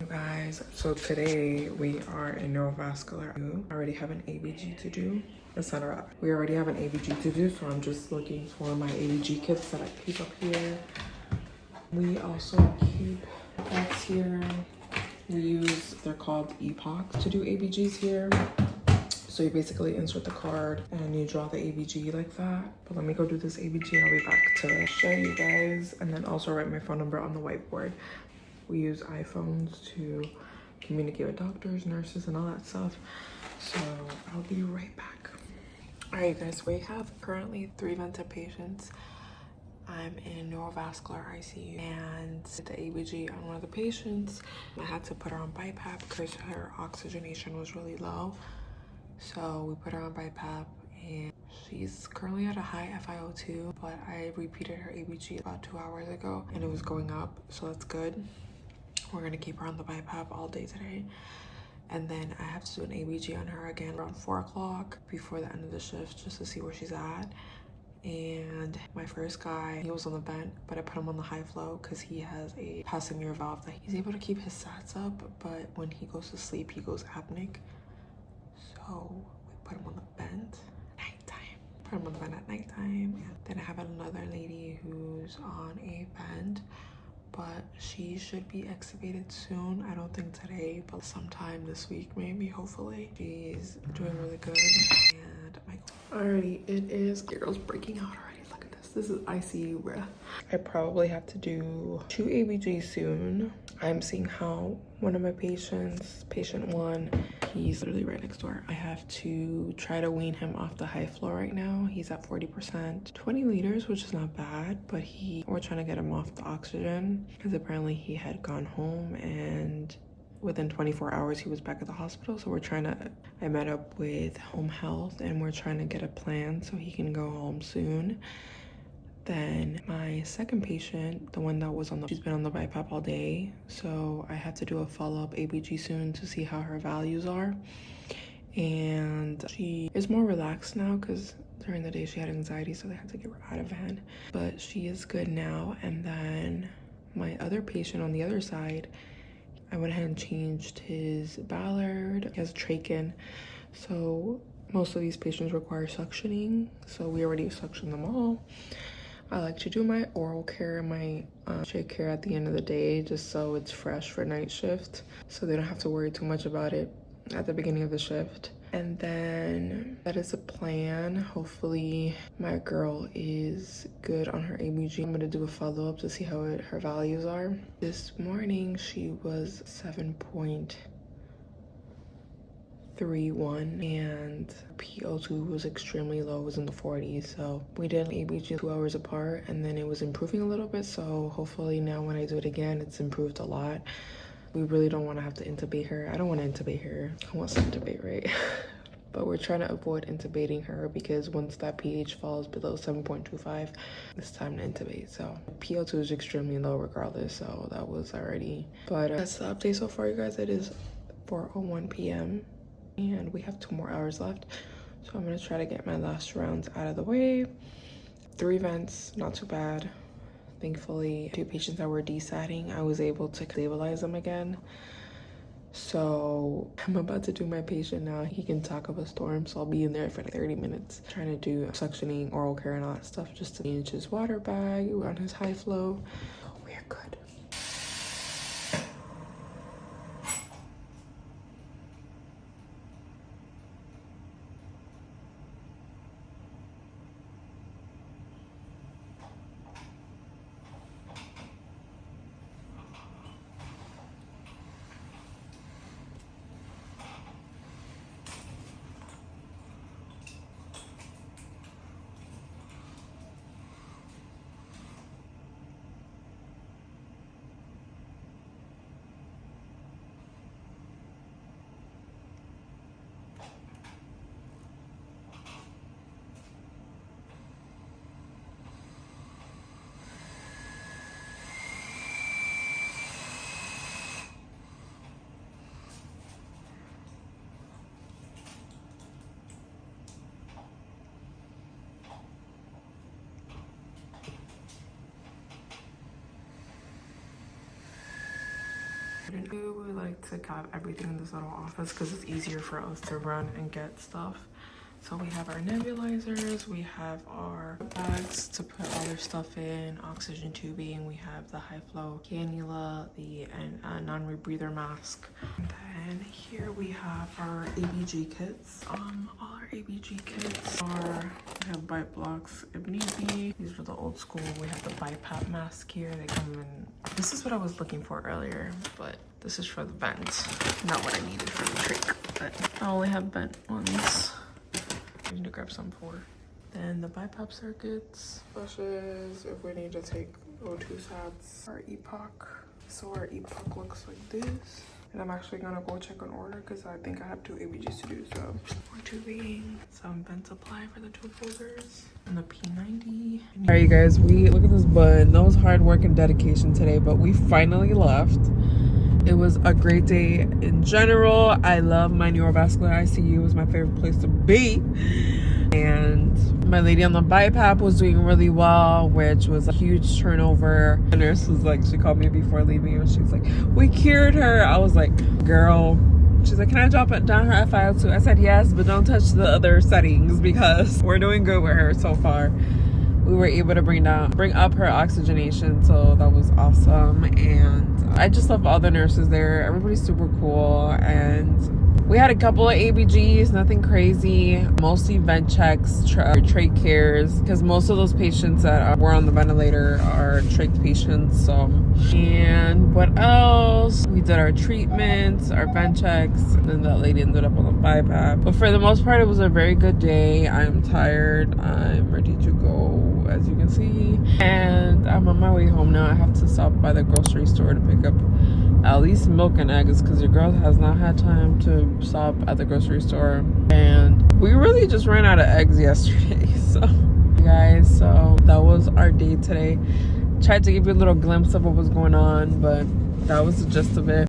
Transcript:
Guys, so today we are in NeuroVascular ICU. I already have an ABG to do. Let's set her up. We already have an ABG to do, so I'm just looking for my ABG kits that I keep up here. We also keep bags here. They're called epochs to do ABGs here. So you basically insert the card and you draw the ABG like that. But let me go do this ABG and I'll be back to show you guys, and then also write my phone number on the whiteboard. We use iPhones to communicate with doctors, nurses, and all that stuff. So I'll be right back. All right, guys, we have currently 3 vented patients. I'm in NeuroVascular ICU and the ABG on one of the patients. I had to put her on BiPAP because her oxygenation was really low. So we put her on BiPAP and she's currently at a high FiO2, but I repeated her ABG about 2 hours ago and it was going up, so that's good. We're gonna keep her on the BiPAP all day today. And then I have to do an ABG on her again around 4 o'clock before the end of the shift just to see where she's at. And my first guy, he was on the vent, but I put him on the high flow because he has a passing valve that he's able to keep his sats up, but when he goes to sleep, he goes apneic. So we put him on the vent nighttime. Put him on the vent at nighttime. And then I have another lady who's on a vent, but she should be extubated soon. I don't think today, but sometime this week, maybe, hopefully. She's doing really good. And alrighty, it is. Your girl's breaking out already. Look at this. This is ICU, bruh. I probably have to do 2 ABGs soon. I'm seeing how one of my patients, patient 1, he's literally right next door. I have to try to wean him off the high flow right now. He's at 40%, 20 liters, which is not bad, but we're trying to get him off the oxygen because apparently he had gone home and within 24 hours he was back at the hospital. So I met up with home health and we're trying to get a plan so he can go home soon. Then my second patient, the one that she's been on the BiPAP all day, so I had to do a follow-up ABG soon to see how her values are. And she is more relaxed now because during the day she had anxiety, so they had to get her out of van. But she is good now. And then my other patient on the other side, I went ahead and changed his Ballard. He has trachea, so most of these patients require suctioning, so we already suctioned them all. I like to do my oral care and my shake care at the end of the day just so it's fresh for night shift, so they don't have to worry too much about it at the beginning of the shift. And then that is the plan. Hopefully my girl is good on her ABG. I'm gonna do a follow-up to see how her values are. This morning she was 7.31 and PO2 was extremely low, it was in the 40s. So we did an ABG 2 hours apart and then it was improving a little bit, so hopefully now when I do it again it's improved a lot. We really don't want to have to intubate her. I don't want to intubate her. Who wants to intubate, right? But we're trying to avoid intubating her because once that pH falls below 7.25, it's time to intubate. So PO2 is extremely low regardless, so that was already. But that's the update so far, you guys. It is 4:01 p.m. and we have 2 more hours left. So I'm gonna try to get my last rounds out of the way. 3 vents, not too bad. Thankfully, 2 patients that were desatting, I was able to stabilize them again. So I'm about to do my patient now. He can talk up a storm, so I'll be in there for 30 minutes trying to do suctioning, oral care, and all that stuff just to change his water bag on his high flow. We're good. We like to have everything in this little office because it's easier for us to run and get stuff. So we have our nebulizers, we have our bags to put other stuff in, oxygen tubing, we have the high flow cannula, the non-rebreather mask. And then here we have our ABG kits. All our ABG kits are, we have bite blocks if need be. These are the old school. We have the BiPAP mask here. They come in, this is what I was looking for earlier, but this is for the vent, not what I needed for the trach, but I only have vent ones. I need to grab some for. Then the BiPAP circuits, flushes if we need to take O2 sats. Our epoch. So our epoch looks like this. And I'm actually gonna go check an order because I think I have 2 ABGs to do. So more tubing, some vent supply for the tube holders, and the P90. All right, you guys, we look at this bun. That was hard work and dedication today, but we finally left. It was a great day in general. I love my NeuroVascular ICU. It was my favorite place to be. And my lady on the BiPAP was doing really well, which was a huge turnover. The nurse was like, she called me before leaving and she's like, we cured her. I was like, girl. She's like, can I drop it down her FiO2? I said, yes, but don't touch the other settings because we're doing good with her so far. We were able to bring up her oxygenation, so that was awesome. And I just love all the nurses there. Everybody's super cool. And we had a couple of ABGs, nothing crazy, mostly vent checks, trach cares, because most of those patients that were on the ventilator are trach patients. So, and what else? We did our treatments, our vent checks, and then that lady ended up on the BiPAP. But for the most part, it was a very good day. I'm tired. I'm ready to go, as you can see. And I'm on my way home now. I have to stop by the grocery store to pick up at least milk and eggs because your girl has not had time to stop at the grocery store. And we really just ran out of eggs yesterday. So, guys, so that was our day today. Tried to give you a little glimpse of what was going on, but that was the gist of it.